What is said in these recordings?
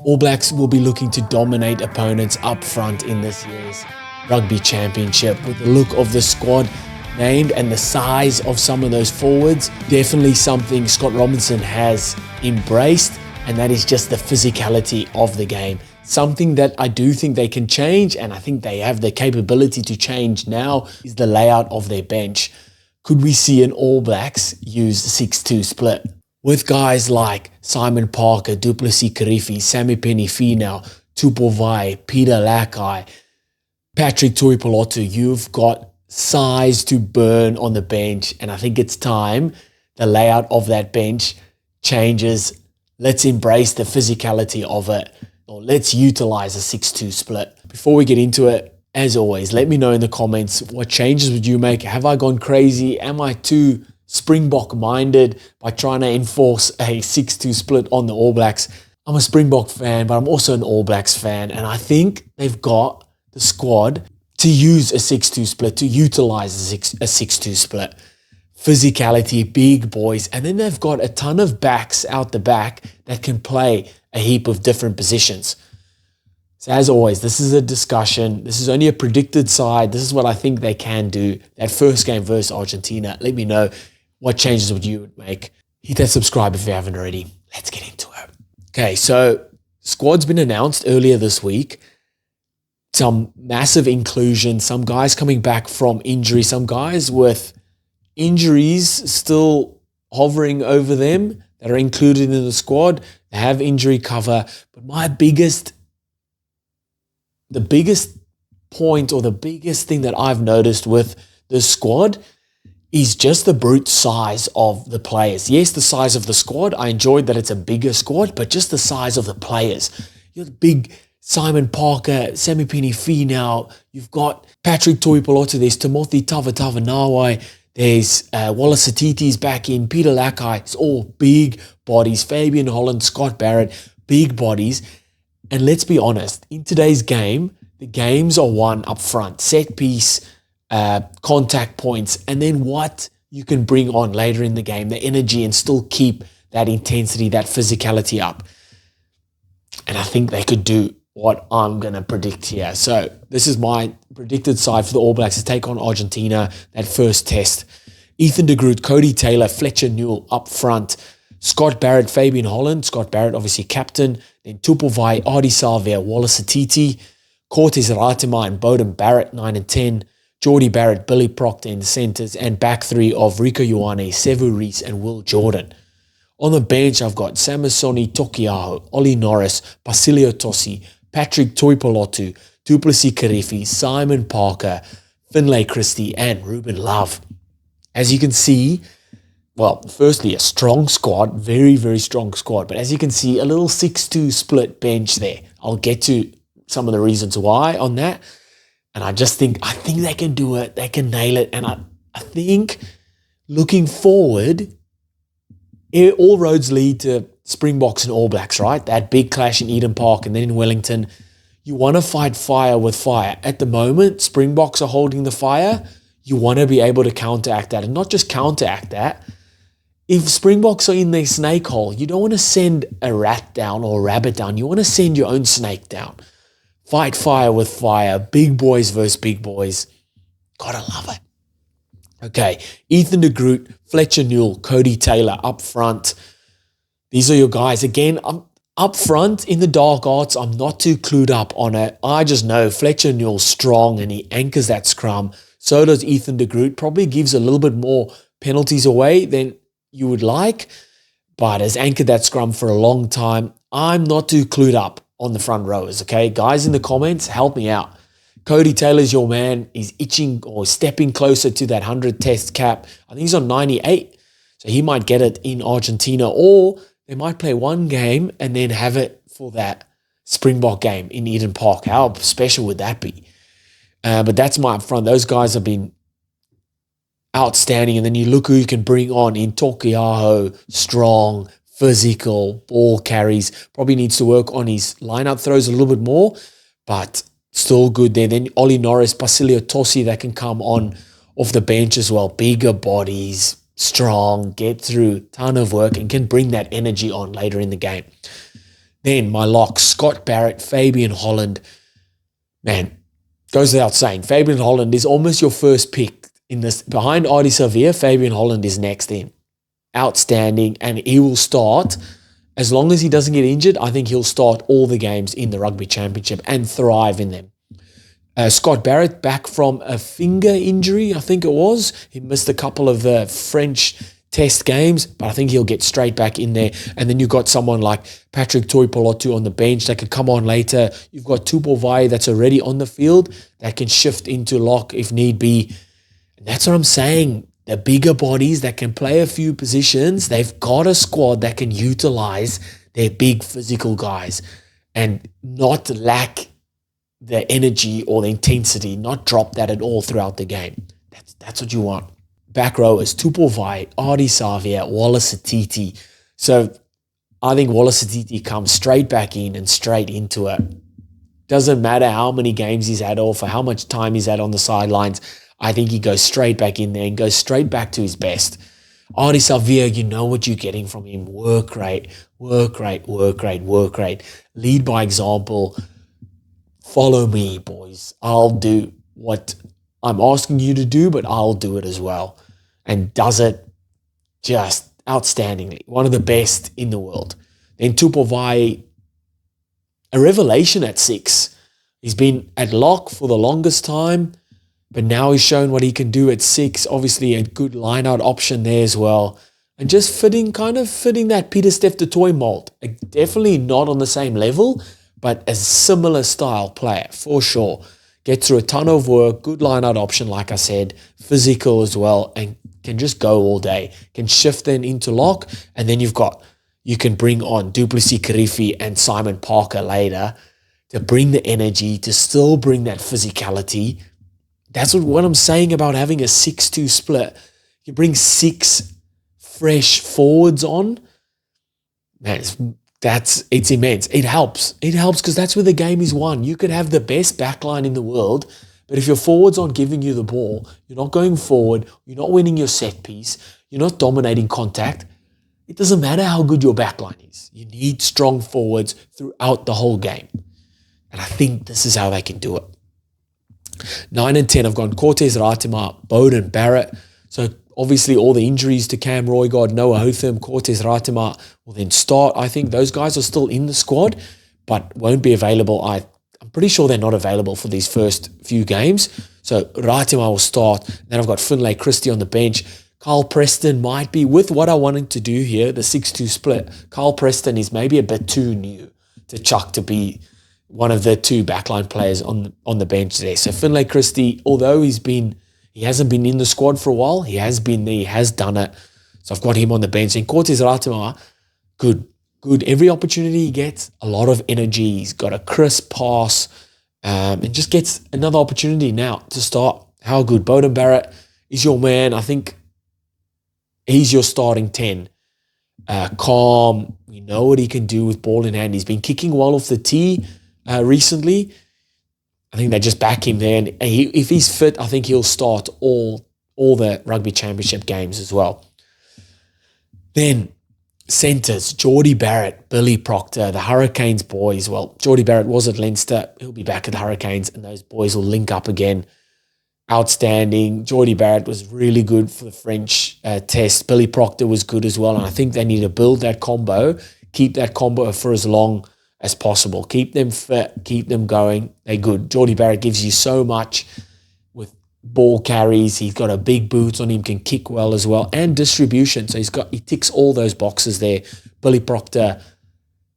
All Blacks will be looking to dominate opponents up front in this year's Rugby Championship. With the look of the squad named and the size of some of those forwards, definitely something Scott Robinson has embraced, and that is just the physicality of the game. Something that I do think they can change, and I think they have the capability to change now, is the layout of their bench. Could we see an All Blacks use the 6-2 split? With guys like Simon Parker, Du Plessis-Kirifi, Sammy Penifina, Tupou Vaa'i, Peter Lakai, Patrick Tuipulotu, you've got size to burn on the bench, and I think it's time the layout of that bench changes. Let's embrace the physicality of it, or let's utilize a 6-2 split. Before we get into it, as always, let me know in the comments, what changes would you make? Have I gone crazy? Am I too Springbok minded by trying to enforce a 6-2 split on the All Blacks? I'm a Springbok fan, but I'm also an All Blacks fan, and I think they've got the squad to use a 6-2 split, to utilize a 6-2 split. Physicality, big boys, and then they've got a ton of backs out the back that can play a heap of different positions. So as always, this is a discussion. This is only a predicted side. This is what I think they can do. That first game versus Argentina, let me know what changes would you make. Hit that subscribe if you haven't already. Let's get into it. Okay, so squad's been announced earlier this week. Some massive inclusion, some guys coming back from injury, some guys with injuries still hovering over them that are included in the squad. They have injury cover, but the biggest point, or the biggest thing that I've noticed with this squad, is just the brute size of the players. Yes, the size of the squad. I enjoyed that it's a bigger squad, but just the size of the players. You've got big Simon Parker, Sammy Penifina, you've got Patrick Tuipulotu, there's Timothy Tavatavanawai, there's Wallace Atiti's back in, Peter Lakai. It's all big bodies. Fabian Holland, Scott Barrett, big bodies. And let's be honest, in today's game, the games are won up front. Set piece, contact points, and then what you can bring on later in the game, the energy, and still keep that intensity, that physicality up. And I think they could do what I'm going to predict here. So this is my predicted side for the All Blacks to take on Argentina, that first test. Ethan de Groot, Cody Taylor, Fletcher Newell up front. Scott Barrett, Fabian Holland. Scott Barrett, obviously captain. Then Tupou Vaa'i, Ardie Savea, Wallace Atiti. Cortez Ratima and Bowden Barrett, 9 and 10. Geordie Barrett, Billy Proctor in the centres. And back three of Rieko Ioane, Sevu Reece and Will Jordan. On the bench, I've got Samisoni Tokiaho, Ollie Norris, Basilio Tosi, Patrick Tuipulotu, Du Plessis-Kirifi, Simon Parker, Finlay Christie, and Ruben Love. As you can see, well, firstly, a strong squad, very, very strong squad. But as you can see, a little 6-2 split bench there. I'll get to some of the reasons why on that. And I think they can do it. They can nail it. And I think looking forward, all roads lead to Springboks and All Blacks, right? That big clash in Eden Park and then in Wellington. You want to fight fire with fire. At the moment, Springboks are holding the fire. You want to be able to counteract that. And not just counteract that. If Springboks are in their snake hole, you don't want to send a rat down or a rabbit down. You want to send your own snake down. Fight fire with fire. Big boys versus big boys. Gotta love it. Okay, Ethan de Groot, Fletcher Newell, Cody Taylor up front. These are your guys. Again, I'm up front in the dark arts. I'm not too clued up on it. I just know Fletcher Newell's strong and he anchors that scrum. So does Ethan de Groot. Probably gives a little bit more penalties away than you would like, but has anchored that scrum for a long time. I'm not too clued up on the front rowers, okay? Guys in the comments, help me out. Cody Taylor's your man. He's itching or stepping closer to that 100 test cap. I think he's on 98. So he might get it in Argentina, or they might play one game and then have it for that Springbok game in Eden Park. How special would that be? But that's my up front. Those guys have been outstanding. And then you look who you can bring on in Tokiaho, strong, physical, ball carries. Probably needs to work on his lineup throws a little bit more, but still good there. Then Ollie Norris, Basilio Tosi that can come on off the bench as well. Bigger bodies, strong, get through, ton of work, and can bring that energy on later in the game. Then my locks, Scott Barrett, Fabian Holland. Man, goes without saying, Fabian Holland is almost your first pick in this. Behind Ardie Savea, Fabian Holland is next in. Outstanding, and he will start. As long as he doesn't get injured, I think he'll start all the games in the Rugby Championship and thrive in them. Scott Barrett back from a finger injury, I think it was. He missed a couple of the French test games, but I think he'll get straight back in there. And then you've got someone like Patrick Toipolotu on the bench that could come on later. You've got Tupou Vaa'i that's already on the field that can shift into lock if need be. And that's what I'm saying. The bigger bodies that can play a few positions, they've got a squad that can utilize their big physical guys and not lack the energy or the intensity, not drop that at all throughout the game. That's what you want. Back row is Tupou Vaa'i, Ardie Savea, Wallace Atiti. So I think Wallace Atiti comes straight back in and straight into it. Doesn't matter how many games he's had or for how much time he's had on the sidelines. I think he goes straight back in there and goes straight back to his best. Ardie Savea, you know what you're getting from him. Work rate, work rate, work rate, work rate. Lead by example. Follow me, boys. I'll do what I'm asking you to do, but I'll do it as well. And does it just outstandingly. One of the best in the world. Then Tupou Vaa'i, a revelation at 6. He's been at lock for the longest time, but now he's shown what he can do at 6. Obviously a good line-out option there as well. And just fitting that Pieter-Steph du Toit mold. Definitely not on the same level, but a similar style player, for sure. Gets through a ton of work, good line-out option, like I said, physical as well, and can just go all day. Can shift then into lock, and then you can bring on Du Plessis-Kirifi and Simon Parker later to bring the energy, to still bring that physicality. That's what I'm saying about having a 6-2 split. You bring 6 fresh forwards on, man, it's immense. It helps. It helps because that's where the game is won. You could have the best backline in the world, but if your forwards aren't giving you the ball, you're not going forward, you're not winning your set piece, you're not dominating contact, it doesn't matter how good your backline is. You need strong forwards throughout the whole game. And I think this is how they can do it. 9 and 10, I've gone Cortez Ratima, Beauden Barrett. So obviously all the injuries to Cam Roygard, Noah Hotham, Cortez Ratima will then start. I think those guys are still in the squad, but won't be available. I'm pretty sure they're not available for these first few games. So Ratima will start. Then I've got Finlay Christie on the bench. Carl Preston might be, with what I wanted to do here, the 6-2 split, Carl Preston is maybe a bit too new to chuck to be one of the 2 backline players on the bench there. So Finlay Christie, although he hasn't been in the squad for a while, he has been there, he has done it. So I've got him on the bench. And Cortez Ratima, good. Every opportunity he gets, a lot of energy. He's got a crisp pass and just gets another opportunity now to start. How good. Beauden Barrett is your man. I think he's your starting 10. Calm. We know what he can do with ball in hand. He's been kicking well off the tee recently. I think they just back him there. And if he's fit, I think he'll start all the Rugby Championship games as well. Then centres, Jordie Barrett, Billy Proctor, the Hurricanes boys. Well, Jordie Barrett was at Leinster. He'll be back at the Hurricanes, and those boys will link up again. Outstanding. Jordie Barrett was really good for the French test. Billy Proctor was good as well, and I think they need to build that combo, keep that combo for as long as possible. Keep them fit, keep them going. They're good. Jordie Barrett gives you so much with ball carries. He's got a big boot on him, can kick well as well, and distribution. So he ticks all those boxes there. Billy Proctor,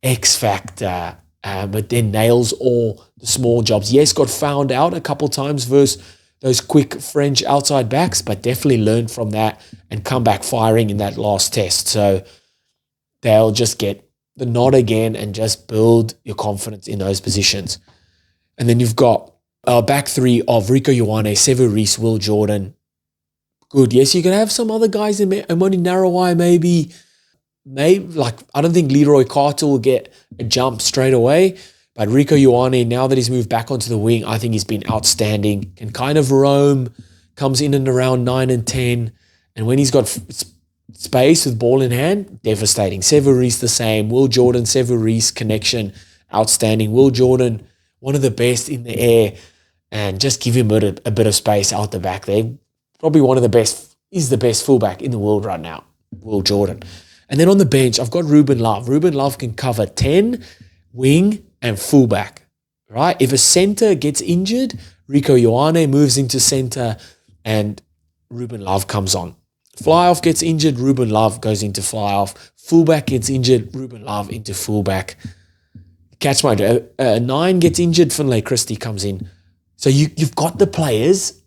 X Factor, but then nails all the small jobs. Yes, got found out a couple times versus those quick French outside backs, but definitely learned from that and come back firing in that last test. So they'll just get the nod again and just build your confidence in those positions. And then you've got back 3 of Rico Ioane, Sevu Reece, Will Jordan. Good. Yes, you can have some other guys in there. Amoni Narawai maybe. I don't think Leroy Carter will get a jump straight away. But Rico Ioane, now that he's moved back onto the wing, I think he's been outstanding. Can kind of roam, comes in and around 9 and 10. And when he's got space with ball in hand, devastating. Sevu Reece the same. Will Jordan, Sevu Reece connection, outstanding. Will Jordan, one of the best in the air, and just give him a bit of space out the back there. Probably one of the best, is the best fullback in the world right now, Will Jordan. And then on the bench, I've got Ruben Love. Ruben Love can cover 10, wing, and fullback, right? If a center gets injured, Rico Ioane moves into center and Ruben Love comes on. Fly-off gets injured, Ruben Love goes into fly-off. Fullback gets injured, Ruben Love into fullback. Catch my drift. 9 gets injured, Finlay Christie comes in. So you've got the players.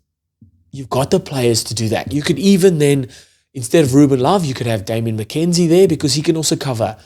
You've got the players to do that. You could even then, instead of Ruben Love, you could have Damien McKenzie there because he can also cover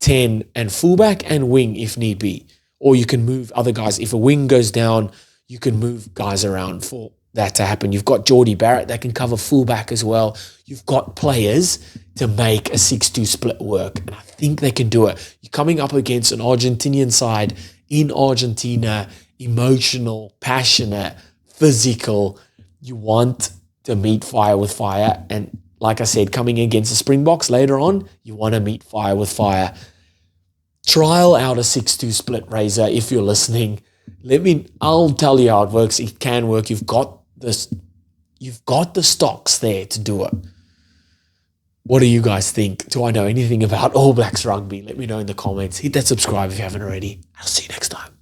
10 and fullback and wing if need be. Or you can move other guys. If a wing goes down, you can move guys around for that to happen. You've got Geordie Barrett that can cover fullback as well. You've got players to make a 6-2 split work. And I think they can do it. You're coming up against an Argentinian side in Argentina, emotional, passionate, physical. You want to meet fire with fire. And like I said, coming against the Springboks later on, you want to meet fire with fire. Trial out a 6-2 split, Razor, if you're listening. I'll tell you how it works. It can work. You've got the stocks there to do it. What do you guys think? Do I know anything about All Blacks rugby? Let me know in the comments. Hit that subscribe if you haven't already. I'll see you next time.